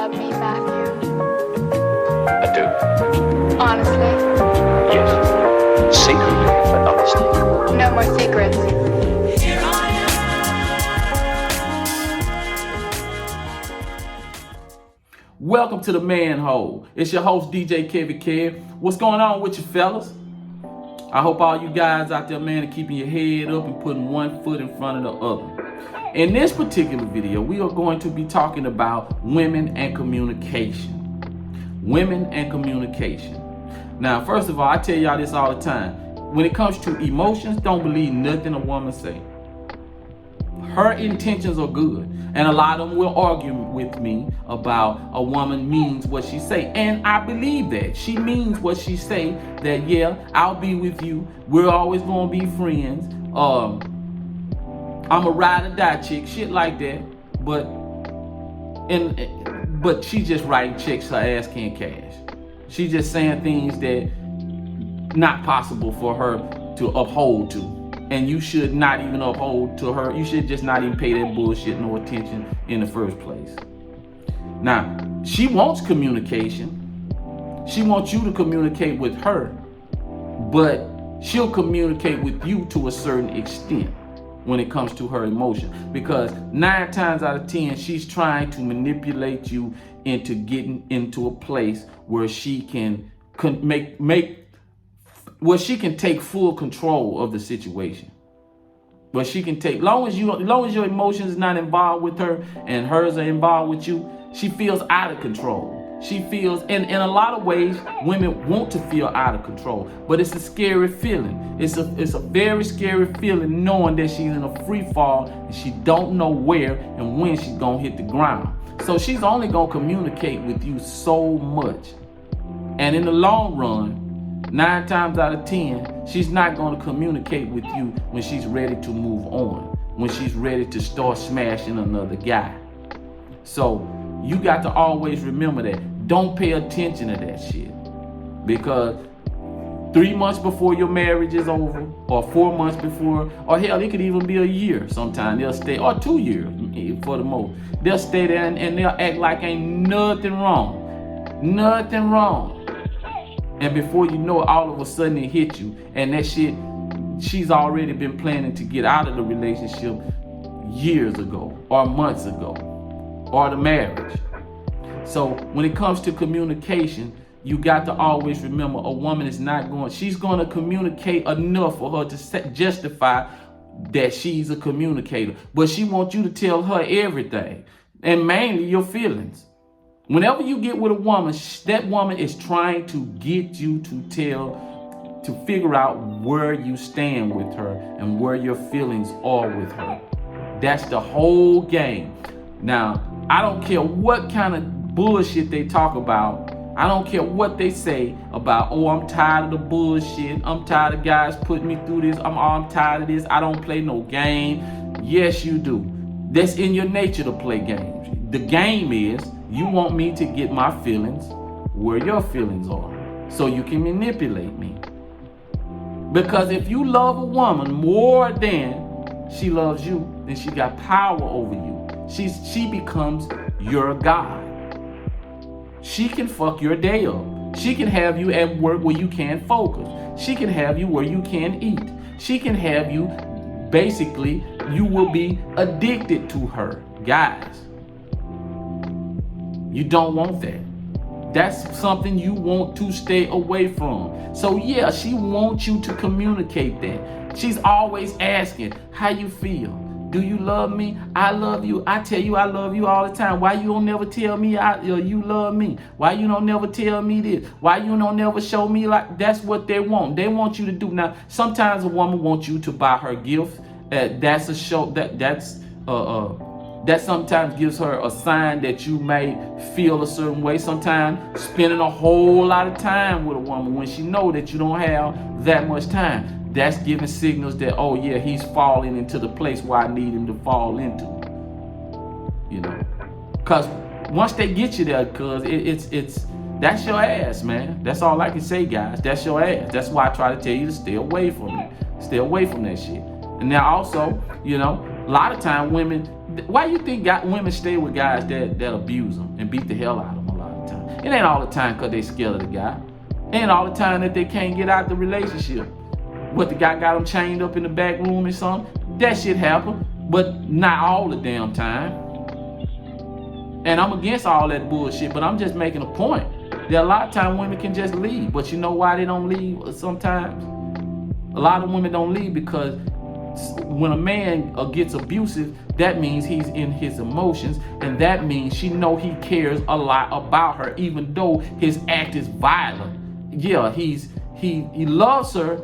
love me, Matthew? I do. Honestly? Yes. Secretly, but honestly. No more secrets. Welcome to the Manhole. It's your host, DJ Kevy Kev. What's going on with you fellas? I hope all you guys out there, man, are keeping your head up and putting one foot in front of the other. In this particular video, we are going to be talking about women and communication. Women and communication. Now, first of all, I tell y'all this all the time. When it comes to emotions, don't believe nothing a woman say. Her intentions are good. And a lot of them will argue with me about a woman means what she say. And I believe that. She means what she say, that yeah, I'll be with you. We're always gonna be friends. I'm a ride or die chick, shit like that. But she just writing checks her ass can't cash. She just saying things that not possible for her to uphold to. And you should not even uphold to her. You should just not even pay that bullshit no attention in the first place. Now, she wants communication. She wants you to communicate with her, but she'll communicate with you to a certain extent when it comes to her emotion. Because 9 times out of 10, she's trying to manipulate you into getting into a place where she can where she can take full control of the situation. Where she can take, long as your emotions is not involved with her and hers are involved with you, she feels out of control. She feels, and in a lot of ways, women want to feel out of control, but it's a scary feeling. It's a very scary feeling knowing that she's in a free fall and she don't know where and when she's gonna hit the ground. So she's only gonna communicate with you so much. And in the long run, 9 times out of 10, she's not going to communicate with you when she's ready to move on, when she's ready to start smashing another guy. So you got to always remember that. Don't pay attention to that shit. Because 3 months before your marriage is over, or 4 months before, or hell, it could even be a year sometime. They'll stay, or 2 years for the most. They'll stay there and they'll act like ain't nothing wrong. Nothing wrong. And before you know it, all of a sudden it hit you. And that shit, she's already been planning to get out of the relationship years ago, or months ago, or the marriage. So when it comes to communication, you got to always remember a woman is not going, she's going to communicate enough for her to justify that she's a communicator. But she wants you to tell her everything, and mainly your feelings. Whenever you get with a woman, that woman is trying to get you to figure out where you stand with her and where your feelings are with her. That's the whole game. Now, I don't care what kind of bullshit they talk about. I don't care what they say about, oh, I'm tired of the bullshit. I'm tired of guys putting me through this. I'm tired of this. I don't play no game. Yes, you do. That's in your nature to play games. The game is, you want me to get my feelings where your feelings are so you can manipulate me. Because if you love a woman more than she loves you, then she got power over you. She becomes your God. She can fuck your day up. She can have you at work where you can't focus. She can have you where you can't eat. She can have you, basically, you will be addicted to her. Guys, you don't want that. That's something you want to stay away from. So yeah, she wants you to communicate that. She's always asking, how you feel? Do you love me? I love you. I tell you I love you all the time. Why you don't never tell me you love me? Why you don't never tell me this? Why you don't never show me like? That's what they want. They want you to do. Now, sometimes a woman wants you to buy her gift. That's a show that sometimes gives her a sign that you may feel a certain way. Sometimes spending a whole lot of time with a woman when she know that you don't have that much time. That's giving signals that, oh yeah, he's falling into the place where I need him to fall into. You know, because once they get you there, cause it's that's your ass, man. That's all I can say, guys. That's your ass. That's why I try to tell you to stay away from it. Stay away from that shit. And now also, you know, a lot of time women Why you think women stay with guys that abuse them and beat the hell out of them a lot of the time? It ain't all the time because they scared of the guy. It ain't all the time that they can't get out the relationship. What, the guy got them chained up in the back room or something? That shit happen, but not all the damn time. And I'm against all that bullshit, but I'm just making a point. That a lot of times women can just leave, but you know why they don't leave sometimes? A lot of women don't leave because when a man gets abusive, that means he's in his emotions, and that means she know he cares a lot about her, even though his act is violent. Yeah, he loves her,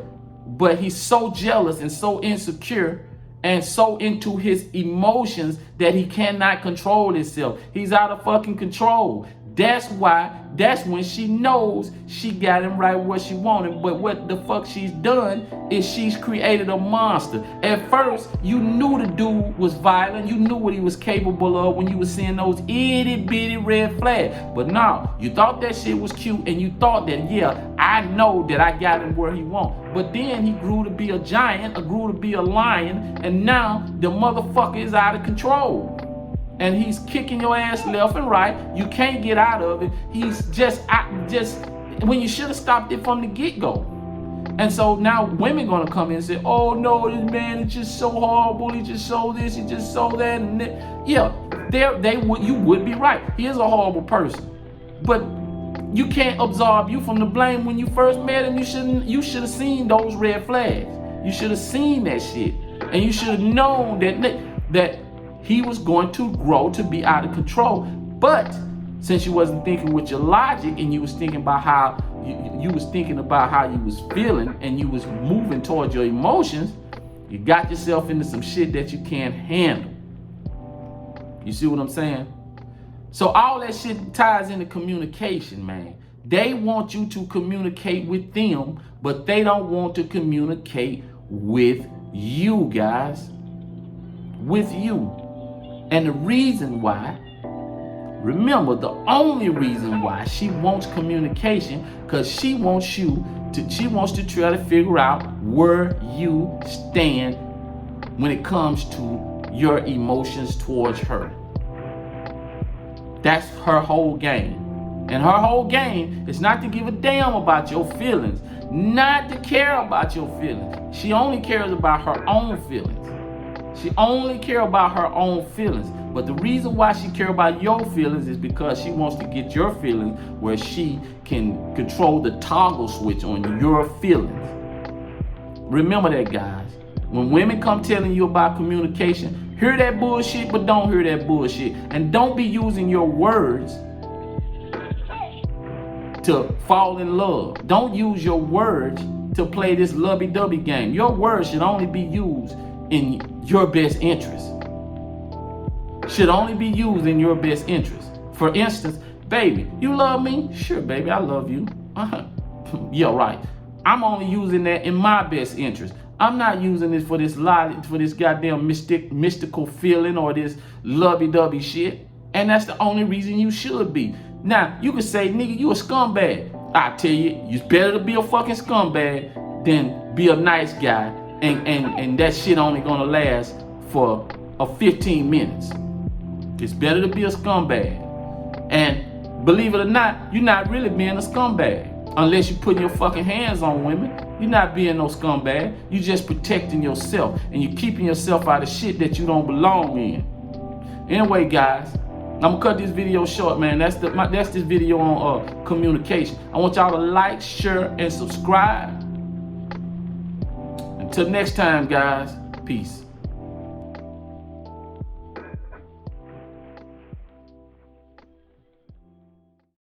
but he's so jealous and so insecure and so into his emotions that he cannot control himself. He's out of fucking control. That's when she knows she got him right where she wanted. But what the fuck she's done is she's created a monster. At first, you knew the dude was violent. You knew what he was capable of when you were seeing those itty bitty red flags. But now, you thought that shit was cute and you thought that, yeah, I know that I got him where he wants. But then he grew to be a giant, grew to be a lion, and now the motherfucker is out of control. And he's kicking your ass left and right. You can't get out of it. He's just when you should have stopped it from the get-go. And so now women gonna come in and say, oh no, this man is just so horrible. He just so this, he just so that, and that. Yeah, you would be right. He is a horrible person. But you can't absolve you from the blame. When you first met him, you should have seen those red flags. You should have seen that shit. And you should have known that he was going to grow to be out of control. But since you wasn't thinking with your logic and you was thinking about how you was thinking about how you was feeling and you was moving towards your emotions, you got yourself into some shit that you can't handle. You see what I'm saying? So all that shit ties into communication, man. They want you to communicate with them, but they don't want to communicate with you, guys. With you. And the reason why, remember, the only reason why she wants communication, because she wants to try to figure out where you stand when it comes to your emotions towards her. That's her whole game. And her whole game is not to give a damn about your feelings, not to care about your feelings. She only cares about her own feelings. She only cares about her own feelings. But the reason why she cares about your feelings is because she wants to get your feelings where she can control the toggle switch on your feelings. Remember that, guys. When women come telling you about communication, hear that bullshit, but don't hear that bullshit. And don't be using your words to fall in love. Don't use your words to play this lovey-dovey game. Your words should only be used in your best interest. Should only be used in your best interest. For instance, baby, you love me? Sure, baby, I love you. Yeah, right. I'm only using that in my best interest. I'm not using it for this goddamn mystical feeling or this lovey-dovey shit. And that's the only reason you should be. Now, you could say, nigga, you a scumbag. I tell you, it's better to be a fucking scumbag than be a nice guy. And that shit only gonna last for 15 minutes. It's better to be a scumbag. And believe it or not, you're not really being a scumbag. Unless you putting your fucking hands on women. You're not being no scumbag. You're just protecting yourself. And you're keeping yourself out of shit that you don't belong in. Anyway, guys, I'm gonna cut this video short, man. That's this video on communication. I want y'all to like, share, and subscribe. Until next time, guys, peace.